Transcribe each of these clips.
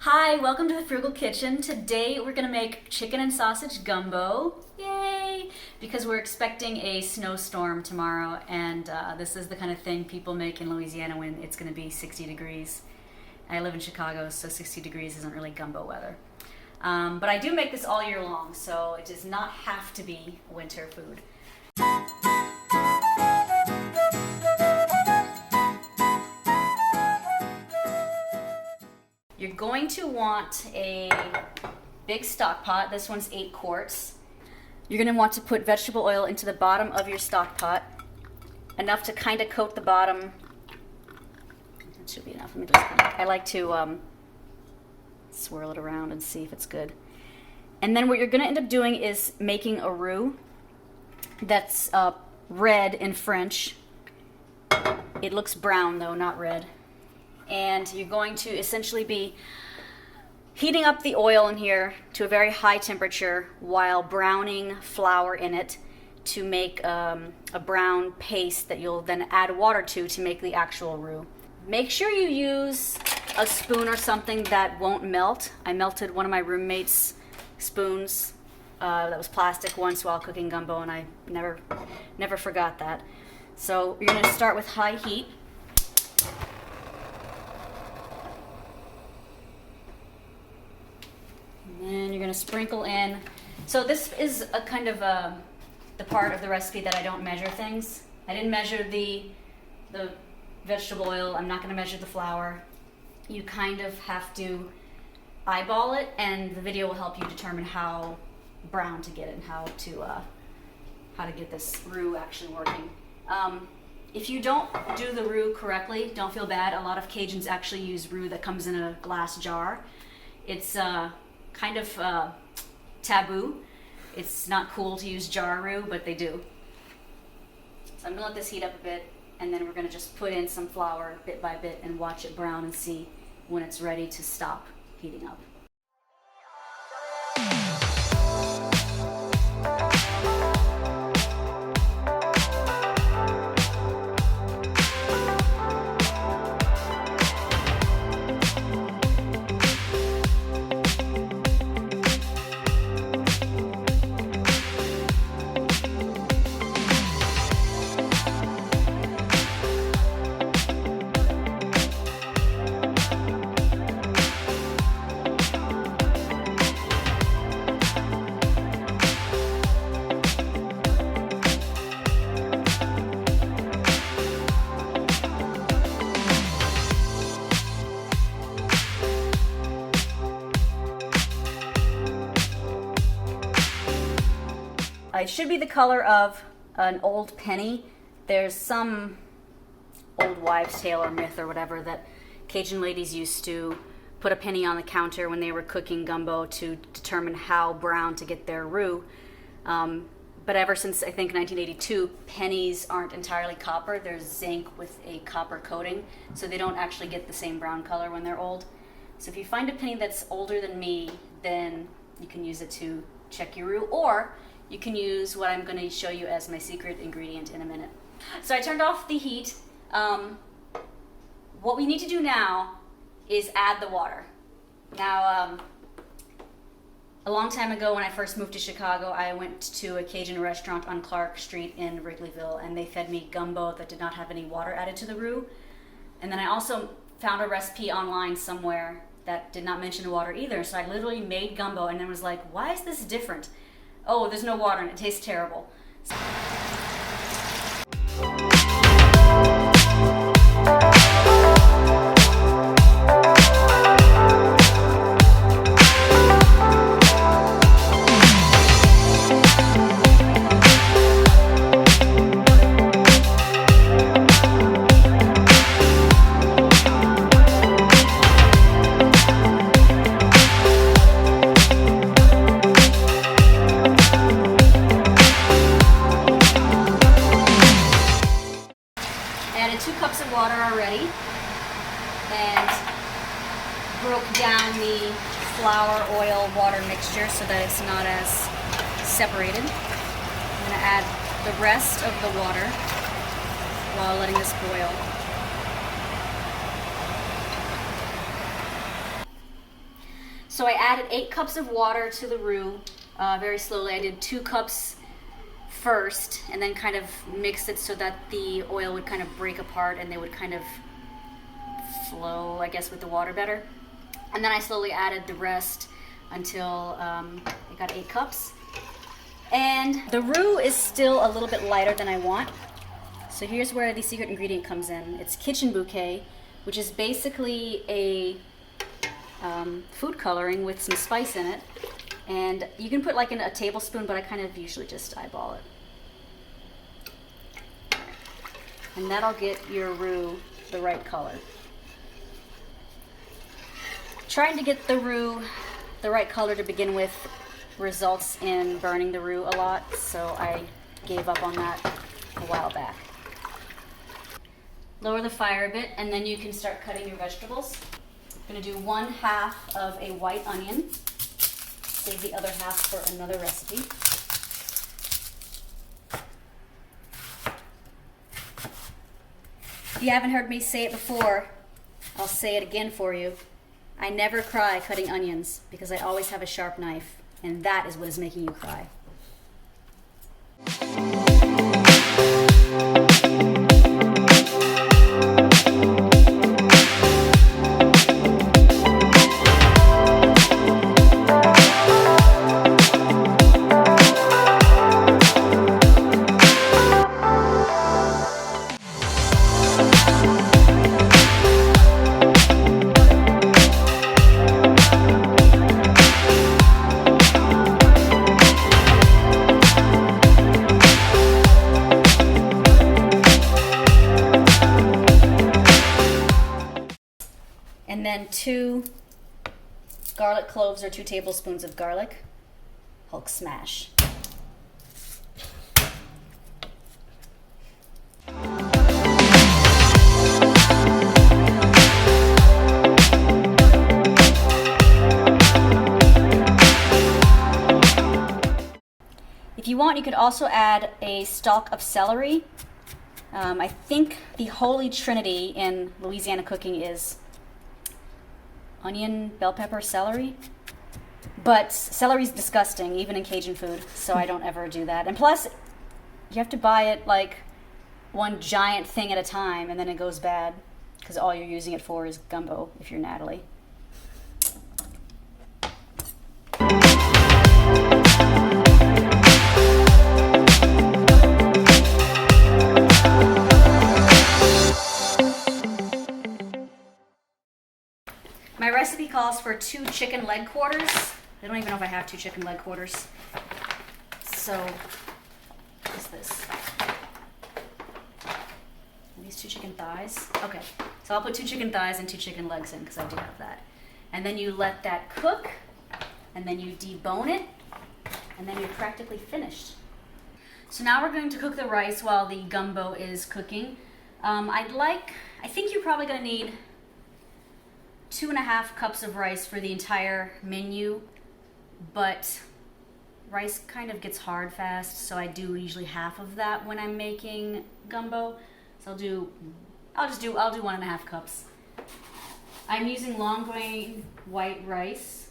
Hi, welcome to the Frugal Kitchen. Today we're gonna make chicken and sausage gumbo. Yay! Because we're expecting a snowstorm tomorrow, and this is the kind of thing people make in Louisiana when it's gonna be 60 degrees. I live in Chicago, so 60 degrees isn't really gumbo weather. But I do make this all year long, so it does not have to be winter food. You're going to want a big stock pot. This one's 8 quarts. You're going to want to put vegetable oil into the bottom of your stock pot, enough to kind of coat the bottom. That should be enough. Let me just, I like to swirl it around and see if it's good. And then what you're going to end up doing is making a roux that's red in French. It looks brown though, not red. And you're going to essentially be heating up the oil in here to a very high temperature while browning flour in it to make a brown paste that you'll then add water to make the actual roux. Make sure you use a spoon or something that won't melt. I melted one of my roommate's spoons that was plastic once while cooking gumbo, and I never forgot that. So you're going to start with high heat. And you're going to sprinkle in. So this is a kind of the part of the recipe that I don't measure things. I didn't measure the vegetable oil. I'm not going to measure the flour. You kind of have to eyeball it, and the video will help you determine how brown to get it and how to get this roux actually working. If you don't do the roux correctly, don't feel bad. A lot of Cajuns actually use roux that comes in a glass jar. It's kind of taboo. It's not cool to use jar roux, but they do. So I'm gonna let this heat up a bit, and then we're gonna just put in some flour bit by bit and watch it brown and see when it's ready to stop heating up. It should be the color of an old penny. There's some old wives' tale or myth or whatever that Cajun ladies used to put a penny on the counter when they were cooking gumbo to determine how brown to get their roux. But ever since, I think, 1982, pennies aren't entirely copper. There's zinc with a copper coating, so they don't actually get the same brown color when they're old. So if you find a penny that's older than me, then you can use it to check your roux, or you can use what I'm going to show you as my secret ingredient in a minute. So I turned off the heat. What we need to do now is add the water. Now, a long time ago when I first moved to Chicago, I went to a Cajun restaurant on Clark Street in Wrigleyville, and they fed me gumbo that did not have any water added to the roux. And then I also found a recipe online somewhere that did not mention water either, so I literally made gumbo and then was like, why is this different? Oh, there's no water and it tastes terrible. Added 2 cups of water already and broke down the flour, oil, water mixture so that it's not as separated. I'm going to add the rest of the water while letting this boil. So I added 8 cups of water to the roux very slowly. I did 2 cups first and then kind of mixed it so that the oil would kind of break apart and they would kind of flow, I guess, with the water better. And then I slowly added the rest until I got 8 cups. And the roux is still a little bit lighter than I want. So here's where the secret ingredient comes in. It's Kitchen Bouquet, which is basically a food coloring with some spice in it. And you can put like in a tablespoon, but I kind of usually just eyeball it. And that'll get your roux the right color. Trying to get the roux the right color to begin with results in burning the roux a lot, so I gave up on that a while back. Lower the fire a bit, and then you can start cutting your vegetables. I'm going to do 1/2 of a white onion. Save the other half for another recipe. If you haven't heard me say it before, I'll say it again for you. I never cry cutting onions because I always have a sharp knife, and that is what is making you cry. And then 2 garlic cloves or 2 tablespoons of garlic, Hulk smash. If you want, you could also add a stalk of celery. I think the holy trinity in Louisiana cooking is onion, bell pepper, celery. But celery's disgusting, even in Cajun food, so I don't ever do that. And plus, you have to buy it like one giant thing at a time, and then it goes bad, because all you're using it for is gumbo, if you're Natalie. My recipe calls for 2 chicken leg quarters. I don't even know if I have 2 chicken leg quarters. So, what's this? Are these 2 chicken thighs? Okay, so I'll put 2 chicken thighs and 2 chicken legs in because I do have that. And then you let that cook, and then you debone it, and then you're practically finished. So now we're going to cook the rice while the gumbo is cooking. I think you're probably going to need 2.5 cups of rice for the entire menu, but rice kind of gets hard fast, so I do usually half of that when I'm making gumbo. So I'll do 1.5 cups. I'm using long grain white rice.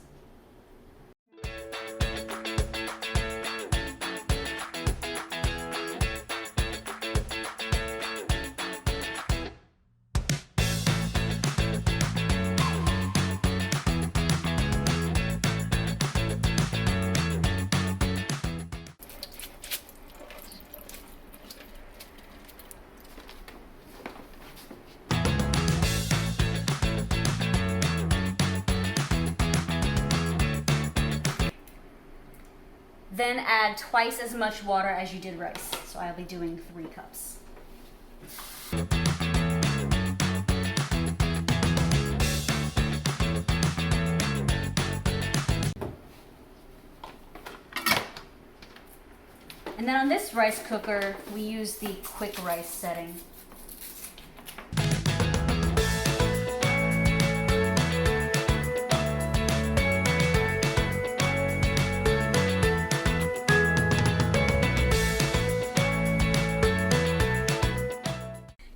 Then add twice as much water as you did rice. So I'll be doing 3 cups. And then on this rice cooker, we use the quick rice setting.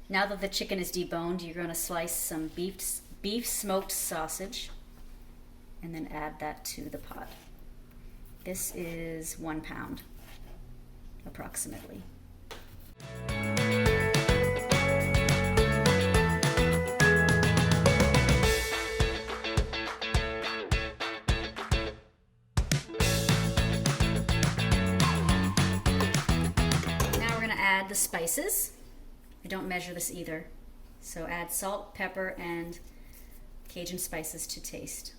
Now that the chicken is deboned, you're going to slice some beef smoked sausage. and then add that to the pot. This is 1 pound, approximately. Add the spices. I don't measure this either. So add salt, pepper, and Cajun spices to taste.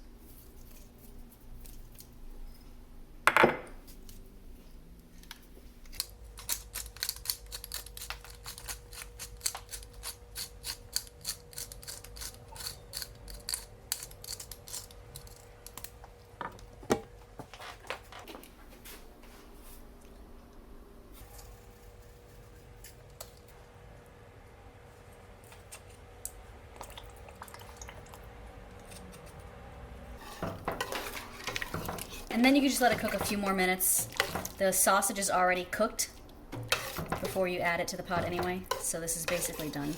And then you can just let it cook a few more minutes. The sausage is already cooked before you add it to the pot anyway, so this is basically done.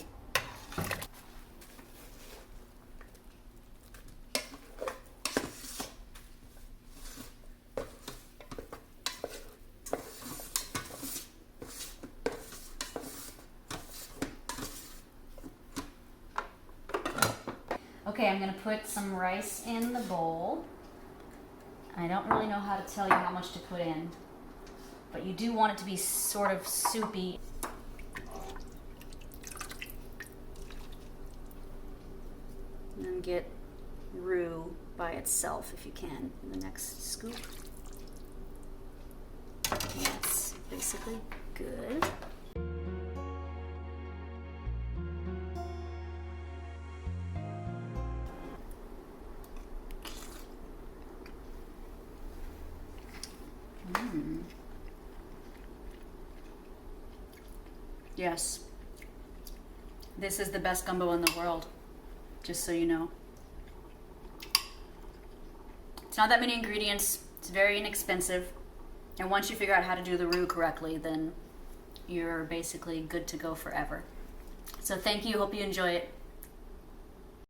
Okay, I'm gonna put some rice in the bowl. I don't really know how to tell you how much to put in, but you do want it to be sort of soupy. And then get roux by itself if you can in the next scoop. That's basically good. Yes, this is the best gumbo in the world, just so you know. It's not that many ingredients, it's very inexpensive, and once you figure out how to do the roux correctly, then you're basically good to go forever. So thank you, hope you enjoy it.